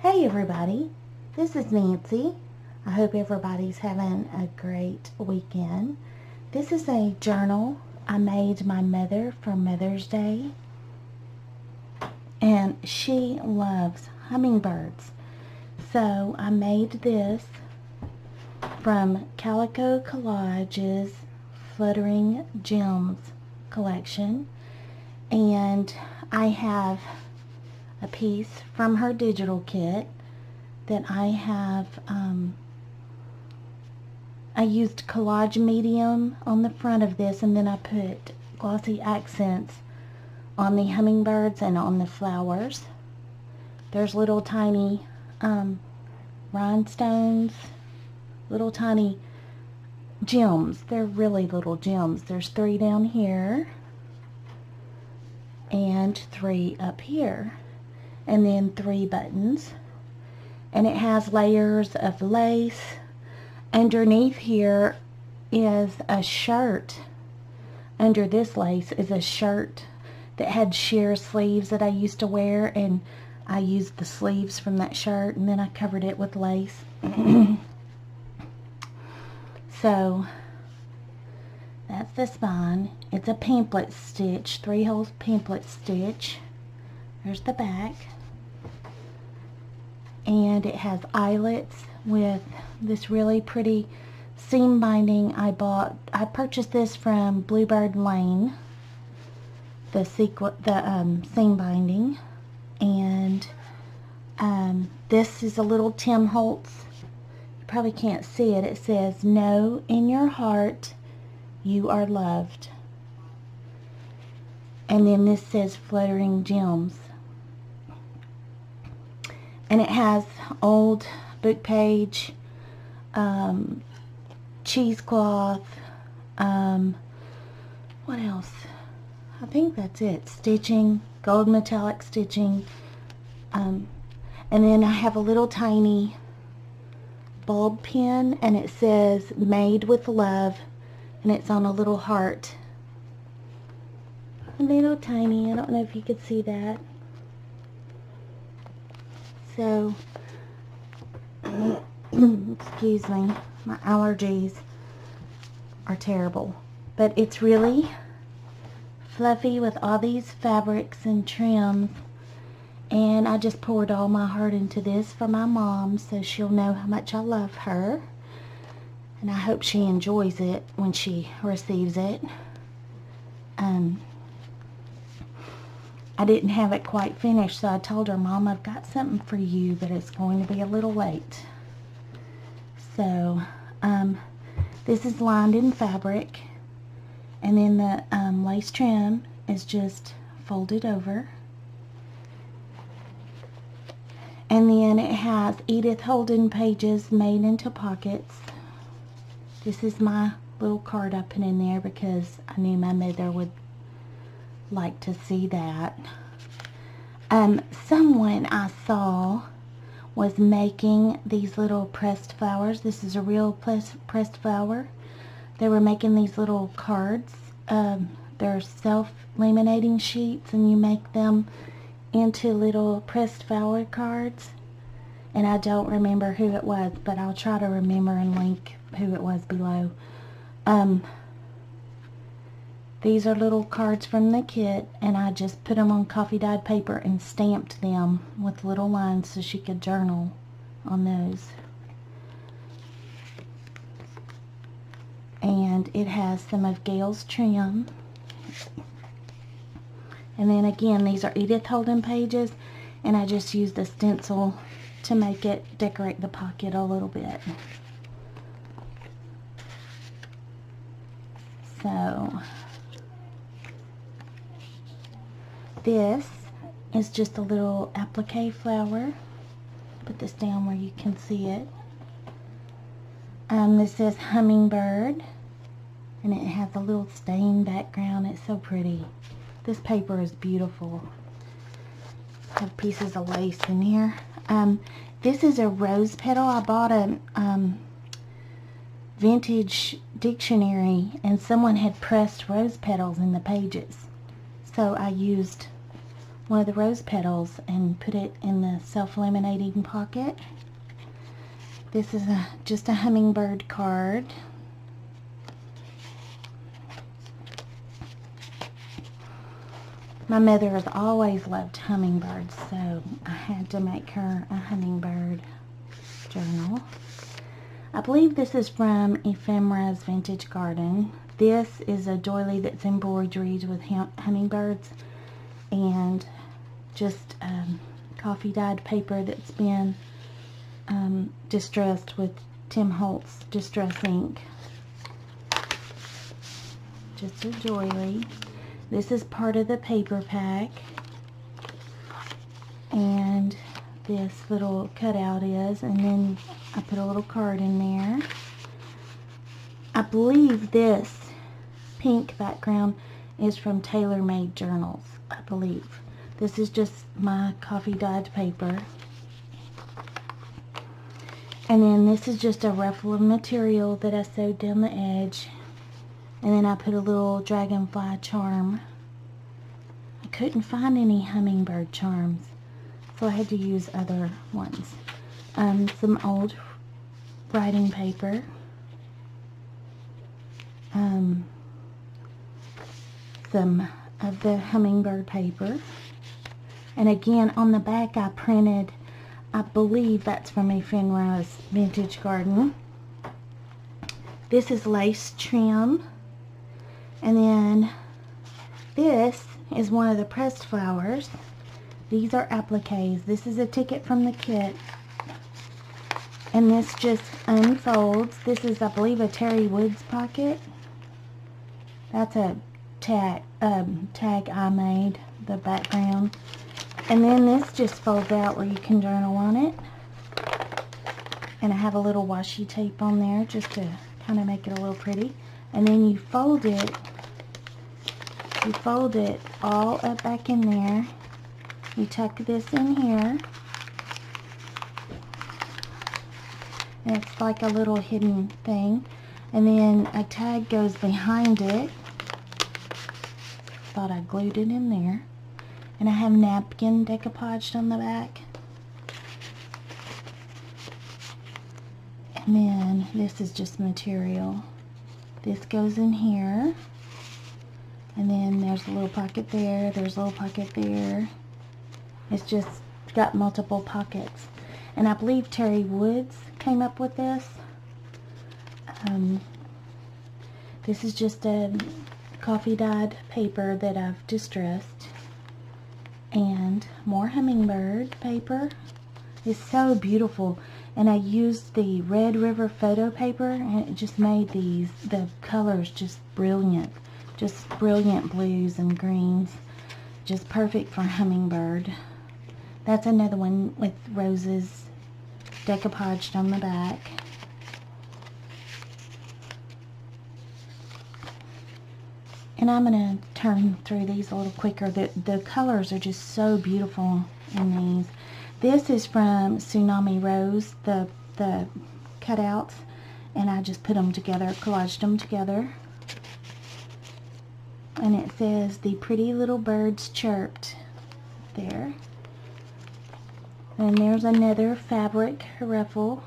Hey everybody, this is Nancy. I hope everybody's having a great weekend. This is a journal I made my mother for Mother's Day, and she loves hummingbirds. So I made this from Calico Collage's Flittering Gems collection, and I have a piece from her digital kit that I have. I used Collage medium on the front of this, and then I put glossy accents on the hummingbirds and on the flowers. There's little tiny rhinestones, little tiny gems. They're really little gems. There's 3 down here and 3 up here, and then 3 buttons, and it has layers of lace. Underneath here is a shirt. Under this lace is a shirt that had sheer sleeves that I used to wear, and I used the sleeves from that shirt, and then I covered it with lace. So that's the spine. It's a pamphlet stitch, 3-hole pamphlet stitch. There's the back, and it has eyelets with this really pretty seam binding I purchased this from Bluebird Lane, the seam binding, and this is a little Tim Holtz. You probably can't see it. It says, "Know in your heart you are loved," and then this says Flittering Gems. And it has old book page, cheesecloth, what else? I think that's it. Stitching, gold metallic stitching, and then I have a little tiny bulb pin, and it says "Made with Love," and it's on a little heart. A little tiny. I don't know if you could see that. So, excuse me, my allergies are terrible. But it's really fluffy with all these fabrics and trims. And I just poured all my heart into this for my mom, so she'll know how much I love her. And I hope she enjoys it when she receives it. I didn't have it quite finished, so I told her, "Mom, I've got something for you, but it's going to be a little late." So, this is lined in fabric, and then the lace trim is just folded over. And then it has Edith Holden pages made into pockets. This is my little card I put in there because I knew my mother would like to see that. Someone I saw was making these little pressed flowers. This is a real pressed flower. They were making these little cards. They're self-laminating sheets, and you make them into little pressed flower cards. And I don't remember who it was, but I'll try to remember and link who it was below. These are little cards from the kit, and I just put them on coffee dyed paper and stamped them with little lines so she could journal on those. And it has some of Gail's trim. And then again, these are Edith Holden pages, and I just used a stencil to make it decorate the pocket a little bit. So this is just a little applique flower. Put this down where you can see it. This says Hummingbird, and it has a little stained background. It's so pretty. This paper is beautiful. I have pieces of lace in here. This is a rose petal. I bought a vintage dictionary, and someone had pressed rose petals in the pages. So I used one of the rose petals and put it in the self-laminating pocket. This is just a hummingbird card. My mother has always loved hummingbirds, so I had to make her a hummingbird journal. I believe this is from Ephemera's Vintage Garden. This is a doily that's embroidered with hummingbirds and just coffee dyed paper that's been distressed with Tim Holtz Distress ink. Just a doily. This is part of the paper pack, and this little cutout is, and then I put a little card in there. I believe this pink background is from Tailor Made Journals, I believe. This is just my coffee dyed paper. And then this is just a ruffle of material that I sewed down the edge. And then I put a little dragonfly charm. I couldn't find any hummingbird charms, so I had to use other ones. Some old writing paper. Some of the hummingbird paper. And again, on the back I printed, I believe that's from Ephemera's Vintage Garden. This is lace trim. And then this is one of the pressed flowers. These are appliques. This is a ticket from the kit. And this just unfolds. This is, I believe, a Terry Woods pocket. That's a tag I made, the background. And then this just folds out where you can journal on it. And I have a little washi tape on there just to kind of make it a little pretty. And then you fold it all up back in there. You tuck this in here. And it's like a little hidden thing. And then a tag goes behind it. Thought I glued it in there. And I have napkin decoupaged on the back. And then this is just material. This goes in here. And then there's a little pocket there. There's a little pocket there. It's just got multiple pockets. And I believe Terry Woods came up with this. This is just a coffee dyed paper that I've distressed. And more hummingbird paper. It's so beautiful. And I used the Red River photo paper, and it just made the colors just brilliant. Just brilliant blues and greens. Just perfect for hummingbird. That's another one with roses decoupaged on the back. And I'm going to turn through these a little quicker. The colors are just so beautiful in these. This is from Tsunami Rose, the cutouts, and I just put them together, collaged them together. And it says, "The pretty little birds chirped," there. And there's another fabric ruffle.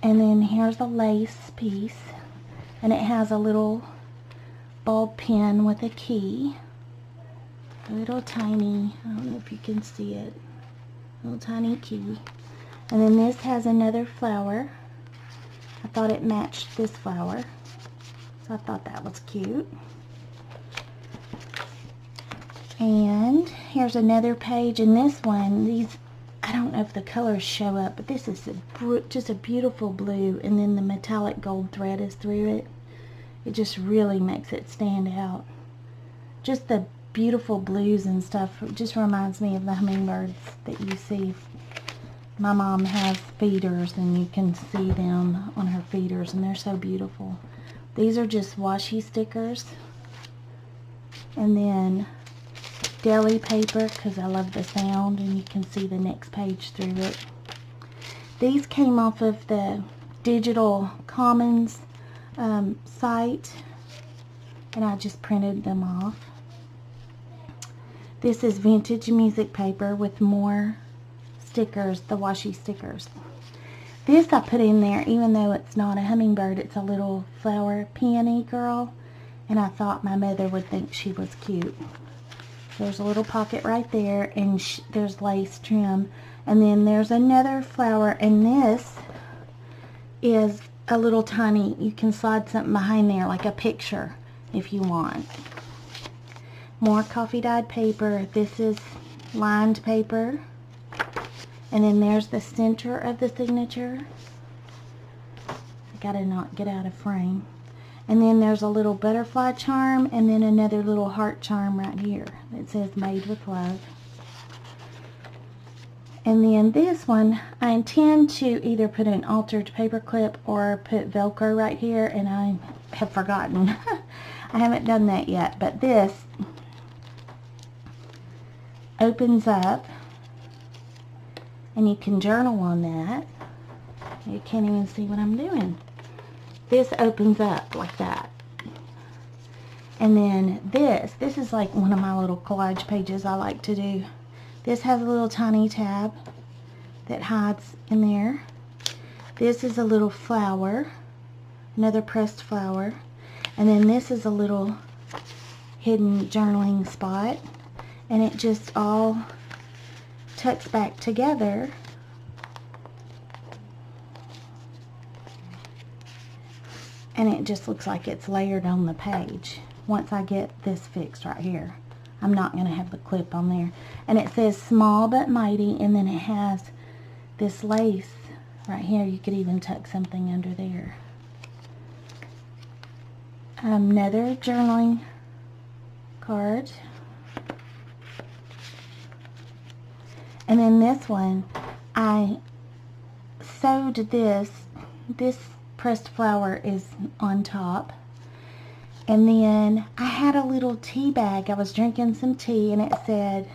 And then here's a lace piece. And it has a little ball pin with a key. A little tiny, I don't know if you can see it, little tiny key. And then this has another flower. I thought it matched this flower, so I thought that was cute. And here's another page, and this one, these, I don't know if the colors show up, but this is just a beautiful blue, and then the metallic gold thread is through it. It just really makes it stand out. Just the beautiful blues and stuff, it just reminds me of the hummingbirds that you see. My mom has feeders, and you can see them on her feeders, and they're so beautiful. These are just washi stickers. And then deli paper, because I love the sound, and you can see the next page through it. These came off of the Digital Commons site, and I just printed them off. This is vintage music paper with more stickers, the washi stickers. This I put in there, even though it's not a hummingbird, it's a little flower peony girl, and I thought my mother would think she was cute. There's a little pocket right there, and there's lace trim, and then there's another flower, and this is a little tiny, you can slide something behind there, like a picture, if you want. More coffee dyed paper. This is lined paper. And then there's the center of the signature. I gotta not get out of frame. And then there's a little butterfly charm, and then another little heart charm right here that says made with love. And then this one, I intend to either put an altered paper clip or put Velcro right here, and I have forgotten. I haven't done that yet, but this opens up, and you can journal on that. You can't even see what I'm doing. This opens up like that. And then this is like one of my little collage pages I like to do. This has a little tiny tab that hides in there. This is a little flower, another pressed flower. And then this is a little hidden journaling spot. And it just all tucks back together. And it just looks like it's layered on the page. Once I get this fixed right here, I'm not going to have the clip on there. And it says small but mighty, and then it has this lace right here. You could even tuck something under there. Another journaling card. And then this one, I sewed this pressed flower is on top. And then I had a little tea bag. I was drinking some tea, and it said,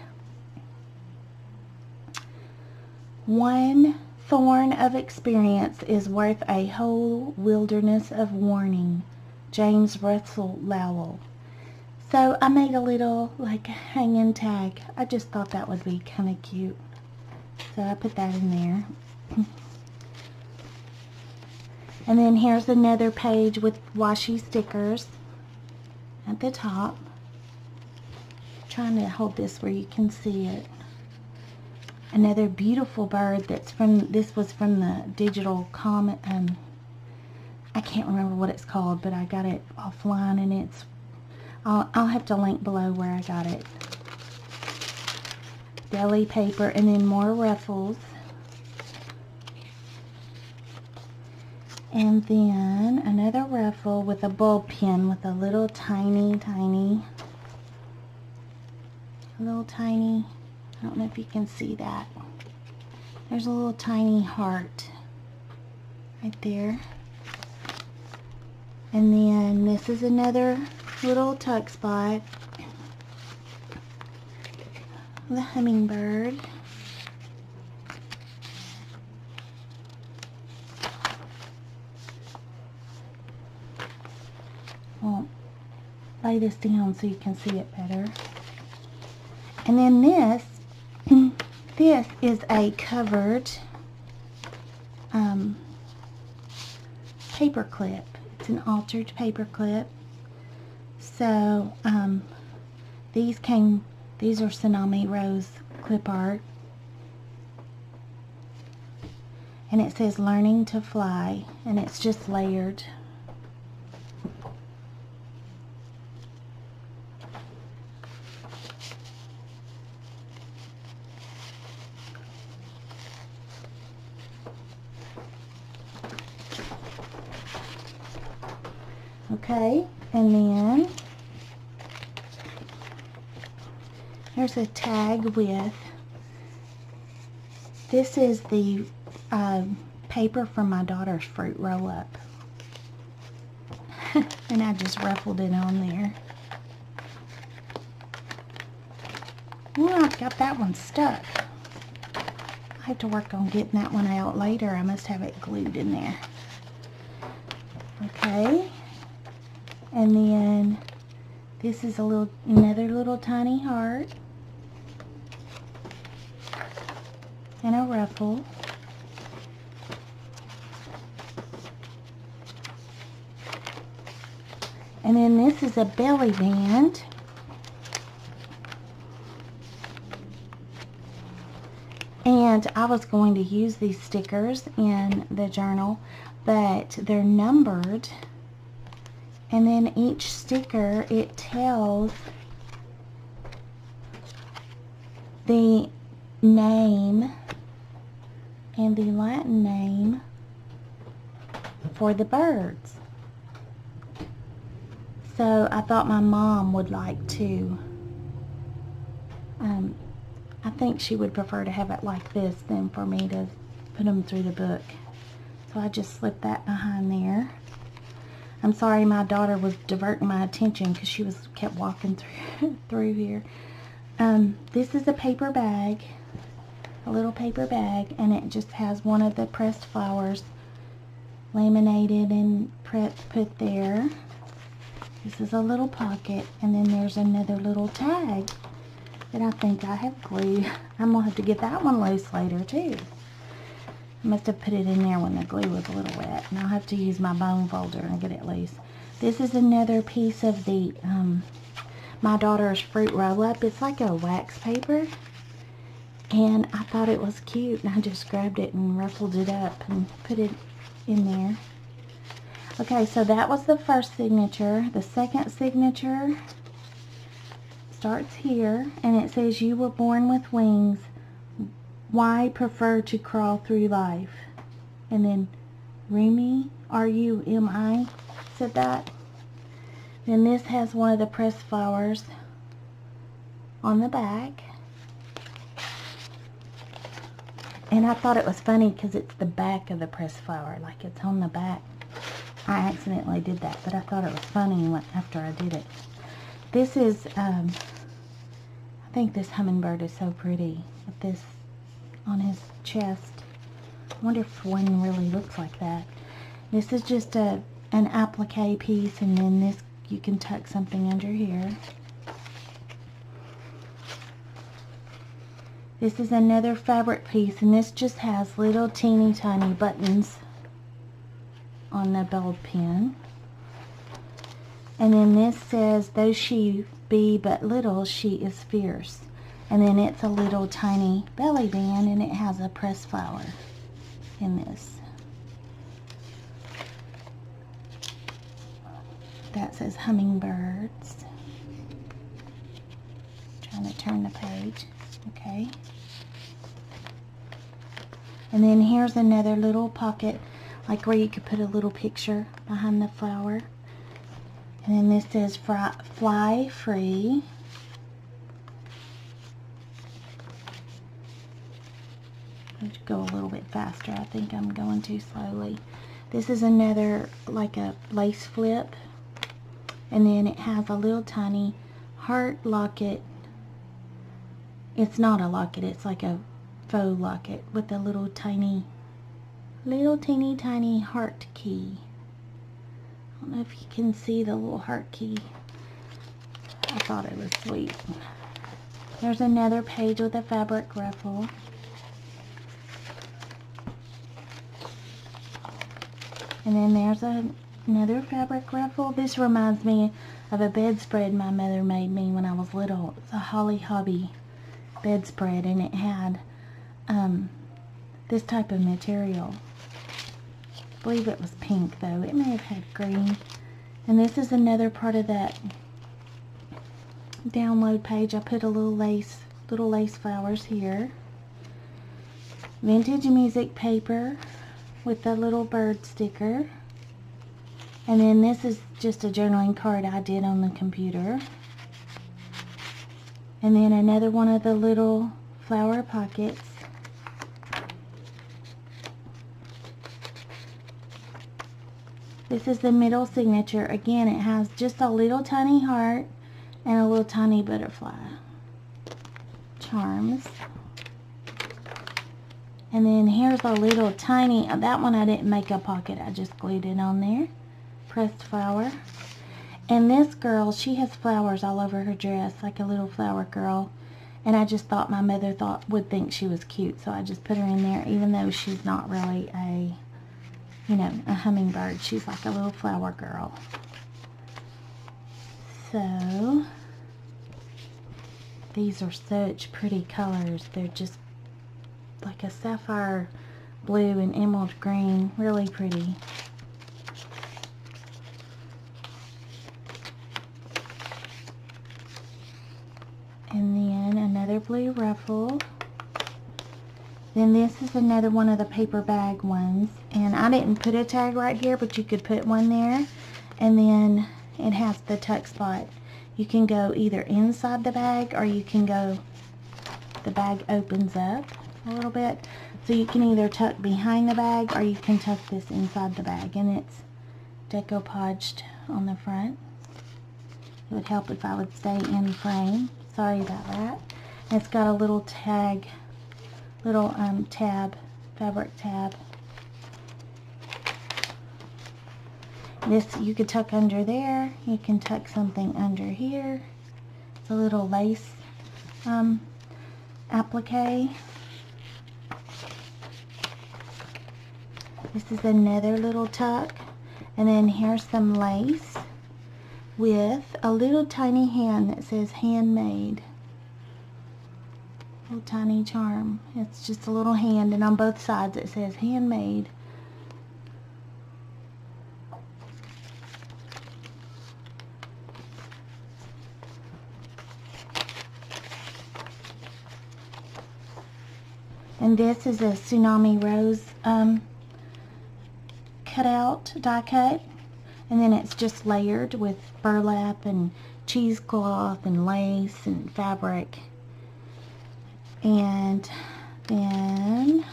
"One thorn of experience is worth a whole wilderness of warning." James Russell Lowell. So I made a little like hanging tag. I just thought that would be kind of cute. So I put that in there. And then here's another page with washi stickers at the top. I'm trying to hold this where you can see it. Another beautiful bird that's from, this was from the digital comic, I can't remember what it's called, but I got it offline, and it's, I'll have to link below where I got it. Deli paper, and then more ruffles. And then another ruffle with a bulb pin with a little tiny, I don't know if you can see that. There's a little tiny heart right there. And then this is another little tuck spot. The hummingbird. Well, lay this down so you can see it better. And then this is a covered paper clip. It's an altered paper clip. So these are Tsunami Rose clip art. And it says learning to fly, and it's just layered. Okay, and then there's a tag with, this is the paper from my daughter's fruit roll-up. And I just ruffled it on there. Well, I've got that one stuck. I have to work on getting that one out later. I must have it glued in there. Okay. And then this is another little tiny heart. and a ruffle. And then this is a belly band. And I was going to use these stickers in the journal, but they're numbered. And then each sticker, it tells the name and the Latin name for the birds. So I thought my mom would like to, I think she would prefer to have it like this than for me to put them through the book. So I just slipped that behind there. I'm sorry, my daughter was diverting my attention because she kept walking through here. This is a paper bag, a little paper bag, and it just has one of the pressed flowers laminated and put there. This is a little pocket, and then there's another little tag that I think I have glued. I'm going to have to get that one loose later too. I must have put it in there when the glue was a little wet, and I'll have to use my bone folder and get it loose. This is another piece of the my daughter's fruit roll-up. It's like a wax paper, and I thought it was cute, and I just grabbed it and ruffled it up and put it in there. Okay, so that was the first signature. The second signature starts here, and it says, "You were born with wings. Why prefer to crawl through life?" And then Rumi, R-U-M-I, said that. Then this has one of the pressed flowers on the back. And I thought it was funny because it's the back of the pressed flower, like it's on the back. I accidentally did that, but I thought it was funny after I did it. This is, I think this hummingbird is so pretty with this on his chest. I wonder if one really looks like that. This is just an applique piece, and then this, you can tuck something under here. This is another fabric piece, and this just has little teeny tiny buttons on the bulb pin. And then this says, "Though she be but little, she is fierce." And then it's a little tiny belly band, and it has a pressed flower in this. That says hummingbirds. Trying to turn the page. Okay. And then here's another little pocket, like where you could put a little picture behind the flower. And then this says "Fly Free." Let's go a little bit faster. I think I'm going too slowly. This is another, like a lace flip. And then it has a little tiny heart locket. It's not a locket, it's like a faux locket with a little teeny tiny heart key. I don't know if you can see the little heart key. I thought it was sweet. There's another page with a fabric ruffle. And then there's another fabric ruffle. This reminds me of a bedspread my mother made me when I was little. It's a Holly Hobby bedspread, and it had this type of material. I believe it was pink though. It may have had green. And this is another part of that download page. I put a little lace flowers here. Vintage music paper with a little bird sticker. And then this is just a journaling card I did on the computer. And then another one of the little flower pockets. This is the middle signature. Again, it has just a little tiny heart and a little tiny butterfly. Charms. And then here's a little tiny, that one I didn't make a pocket, I just glued it on there. Pressed flower. And this girl, she has flowers all over her dress, like a little flower girl. And I just thought my mother would think she was cute, so I just put her in there, even though she's not really a, you know, a hummingbird. She's like a little flower girl. So these are such pretty colors. They're just like a sapphire blue and emerald green. Really pretty. And then another blue ruffle. Then this is another one of the paper bag ones. And I didn't put a tag right here, but you could put one there. And then it has the tuck spot. You can go either inside the bag, or you can go, the bag opens up a little bit. So you can either tuck behind the bag, or you can tuck this inside the bag. And it's decoupaged on the front. It would help if I would stay in frame. Sorry about that. It's got a little tag, little tab, fabric tab. This you could tuck under there. You can tuck something under here. It's a little lace applique. This is another little tuck. And then here's some lace with a little tiny hand that says handmade. Little tiny charm. It's just a little hand, and on both sides it says handmade. And this is a Tsunami Rose cutout, die cut. And then it's just layered with burlap and cheesecloth and lace and fabric. And then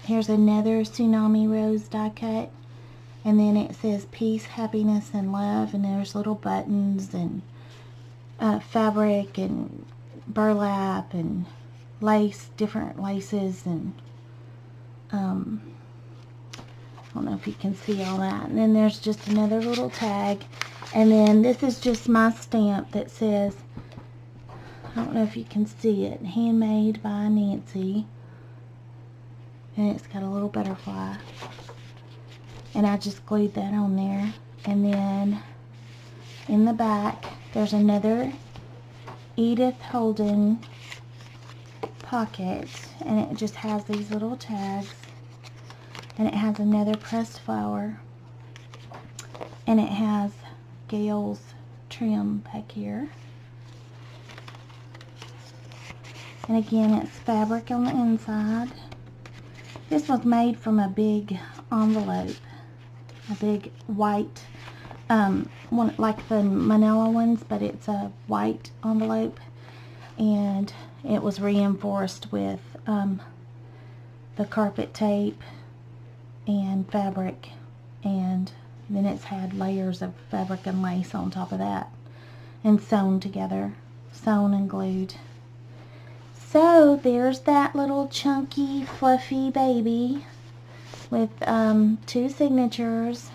here's another Tsunami Rose die cut. And then it says peace, happiness, and love. And there's little buttons and fabric and burlap and lace, different laces, and I don't know if you can see all that. And then there's just another little tag. And then this is just my stamp that says, I don't know if you can see it, handmade by Nancy. And it's got a little butterfly. And I just glued that on there. And then in the back, there's another Edith Holden pocket. And it just has these little tags. And it has another pressed flower. And it has Gail's trim back here. And again, it's fabric on the inside. This was made from a big envelope. A big white, one like the manila ones, but it's a white envelope. And it was reinforced with the carpet tape and fabric, and then it's had layers of fabric and lace on top of that, and sewn together, sewn and glued. So there's that little chunky fluffy baby with 2 signatures,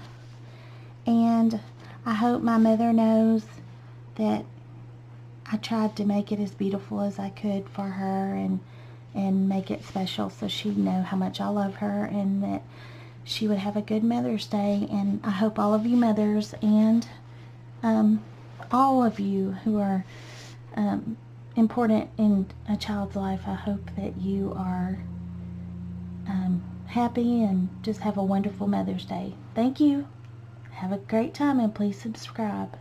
and I hope my mother knows that I tried to make it as beautiful as I could for her, and make it special so she'd know how much I love her, and that she would have a good Mother's Day. And I hope all of you mothers, and all of you who are important in a child's life, I hope that you are happy and just have a wonderful Mother's Day. Thank you. Have a great time, and please subscribe.